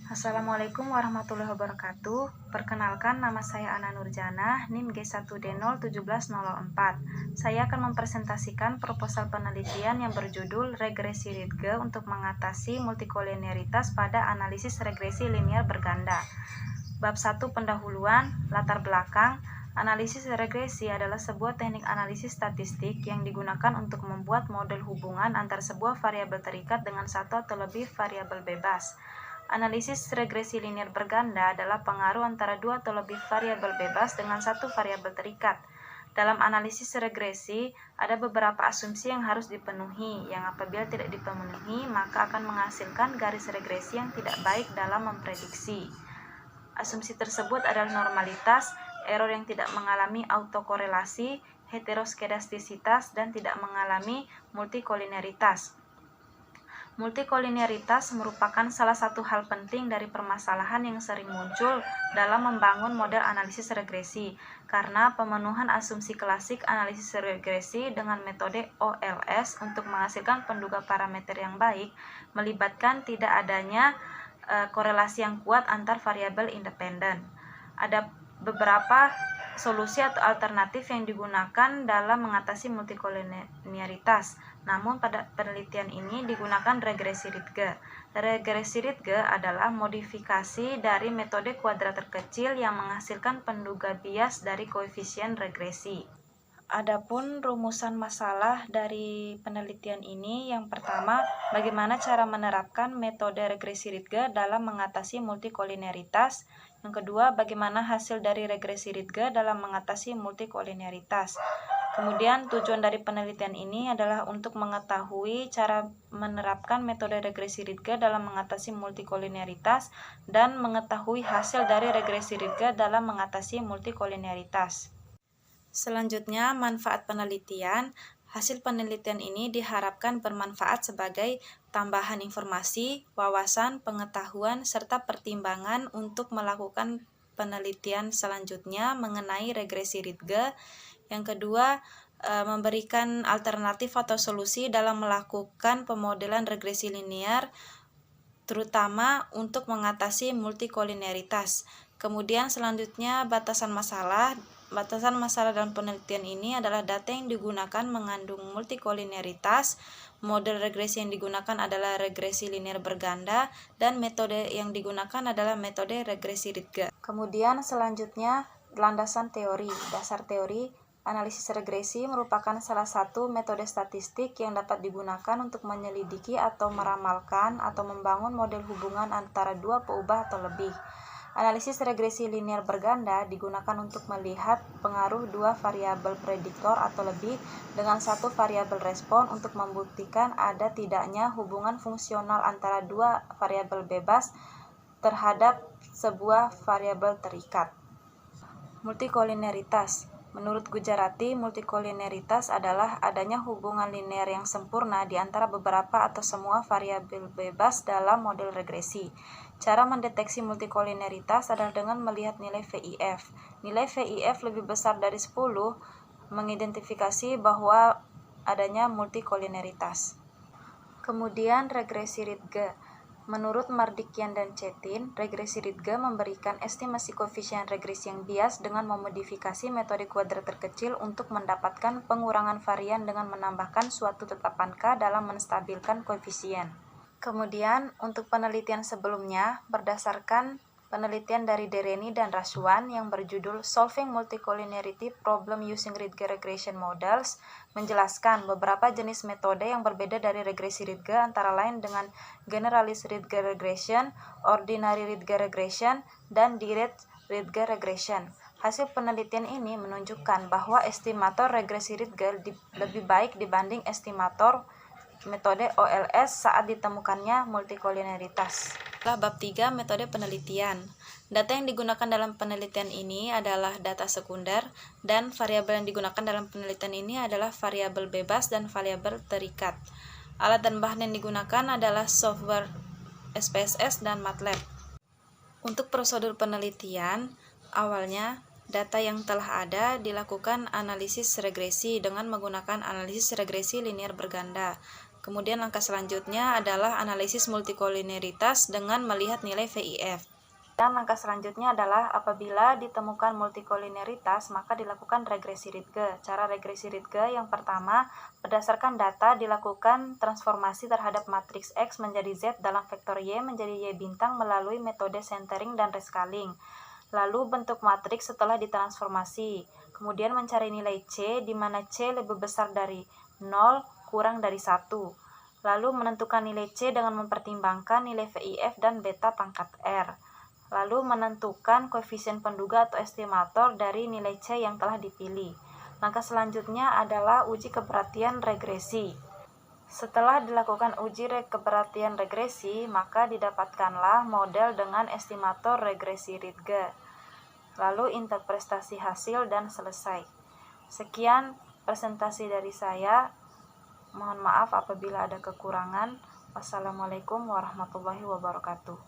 Assalamualaikum warahmatullahi wabarakatuh. Perkenalkan, nama saya Ana Nurjana, NIM G1D01704. Saya akan mempresentasikan proposal penelitian yang berjudul Regresi Rydge untuk mengatasi multikolinearitas pada analisis regresi linear berganda. Bab 1 pendahuluan, latar belakang. Analisis regresi adalah sebuah teknik analisis statistik yang digunakan untuk membuat model hubungan antar sebuah variabel terikat dengan satu atau lebih variabel bebas. Analisis regresi linear berganda adalah pengaruh antara dua atau lebih variabel bebas dengan satu variabel terikat. Dalam analisis regresi, ada beberapa asumsi yang harus dipenuhi, yang apabila tidak dipenuhi, maka akan menghasilkan garis regresi yang tidak baik dalam memprediksi. Asumsi tersebut adalah normalitas, error yang tidak mengalami autokorelasi, heteroskedastisitas, dan tidak mengalami multikolinearitas. Multikolinearitas merupakan salah satu hal penting dari permasalahan yang sering muncul dalam membangun model analisis regresi, karena pemenuhan asumsi klasik analisis regresi dengan metode OLS untuk menghasilkan penduga parameter yang baik melibatkan tidak adanya korelasi yang kuat antar variabel independen. Ada beberapa solusi atau alternatif yang digunakan dalam mengatasi multikolinearitas. Namun pada penelitian ini digunakan regresi Rydge. Regresi Rydge adalah modifikasi dari metode kuadrat terkecil yang menghasilkan penduga bias dari koefisien regresi. Adapun rumusan masalah dari penelitian ini, yang pertama, bagaimana cara menerapkan metode regresi Rydge dalam mengatasi multikolinearitas. Yang kedua, bagaimana hasil dari regresi Rydge dalam mengatasi multikolinearitas. Kemudian tujuan dari penelitian ini adalah untuk mengetahui cara menerapkan metode regresi Rydge dalam mengatasi multikolinearitas dan mengetahui hasil dari regresi Rydge dalam mengatasi multikolinearitas. Selanjutnya, manfaat penelitian. Hasil penelitian ini diharapkan bermanfaat sebagai tambahan informasi, wawasan, pengetahuan, serta pertimbangan untuk melakukan penelitian selanjutnya mengenai regresi Rydge. Yang kedua, memberikan alternatif atau solusi dalam melakukan pemodelan regresi linear, terutama untuk mengatasi multikolinearitas. Kemudian selanjutnya, batasan masalah. Batasan masalah dalam penelitian ini adalah data yang digunakan mengandung multikolinearitas, model regresi yang digunakan adalah regresi linear berganda, dan metode yang digunakan adalah metode regresi Rydge. Kemudian selanjutnya, landasan teori. Dasar teori. Analisis regresi merupakan salah satu metode statistik yang dapat digunakan untuk menyelidiki atau meramalkan atau membangun model hubungan antara dua peubah atau lebih. Analisis regresi linear berganda digunakan untuk melihat pengaruh dua variabel prediktor atau lebih dengan satu variabel respon untuk membuktikan ada tidaknya hubungan fungsional antara dua variabel bebas terhadap sebuah variabel terikat. Multikolinearitas. Menurut Gujarati, multikolinearitas adalah adanya hubungan linear yang sempurna di antara beberapa atau semua variabel bebas dalam model regresi. Cara mendeteksi multikolinearitas adalah dengan melihat nilai VIF. Nilai VIF lebih besar dari 10 mengidentifikasi bahwa adanya multikolinearitas. Kemudian regresi Rydge. Menurut Mardikian dan Cetin, regresi Rydge memberikan estimasi koefisien regresi yang bias dengan memodifikasi metode kuadrat terkecil untuk mendapatkan pengurangan varian dengan menambahkan suatu tetapan K dalam menstabilkan koefisien. Kemudian, untuk penelitian sebelumnya, berdasarkan penelitian dari Dereni dan Rashwan yang berjudul Solving Multicolinearity Problem Using Rydge Regression Models, menjelaskan beberapa jenis metode yang berbeda dari regresi Rydge, antara lain dengan Generalized Rydge Regression, Ordinary Rydge Regression, dan Direct Rydge Regression. Hasil penelitian ini menunjukkan bahwa estimator regresi Rydge lebih baik dibanding estimator metode OLS saat ditemukannya multikolinearitas. Bab 3, metode penelitian. Data yang digunakan dalam penelitian ini adalah data sekunder, dan variabel yang digunakan dalam penelitian ini adalah variabel bebas dan variabel terikat. Alat dan bahan yang digunakan adalah software SPSS dan MATLAB. Untuk prosedur penelitian, awalnya data yang telah ada dilakukan analisis regresi dengan menggunakan analisis regresi linear berganda. Kemudian langkah selanjutnya adalah analisis multikolineritas dengan melihat nilai VIF. Dan langkah selanjutnya adalah apabila ditemukan multikolineritas, maka dilakukan regresi Rietveld. Cara regresi Rietveld yang pertama, berdasarkan data dilakukan transformasi terhadap matriks X menjadi Z dalam vektor Y menjadi Y bintang melalui metode centering dan rescaling. Lalu bentuk matriks setelah ditransformasi. Kemudian mencari nilai C di mana C lebih besar dari 0 kurang dari 1. Lalu menentukan nilai C dengan mempertimbangkan nilai VIF dan beta pangkat R. Lalu menentukan koefisien penduga atau estimator dari nilai C yang telah dipilih. Langkah selanjutnya adalah uji keberhasilan regresi. Setelah dilakukan uji keberhasilan regresi, maka didapatkanlah model dengan estimator regresi Rietveld. Lalu interpretasi hasil dan selesai. Sekian presentasi dari saya. Mohon maaf apabila ada kekurangan. Wassalamualaikum warahmatullahi wabarakatuh.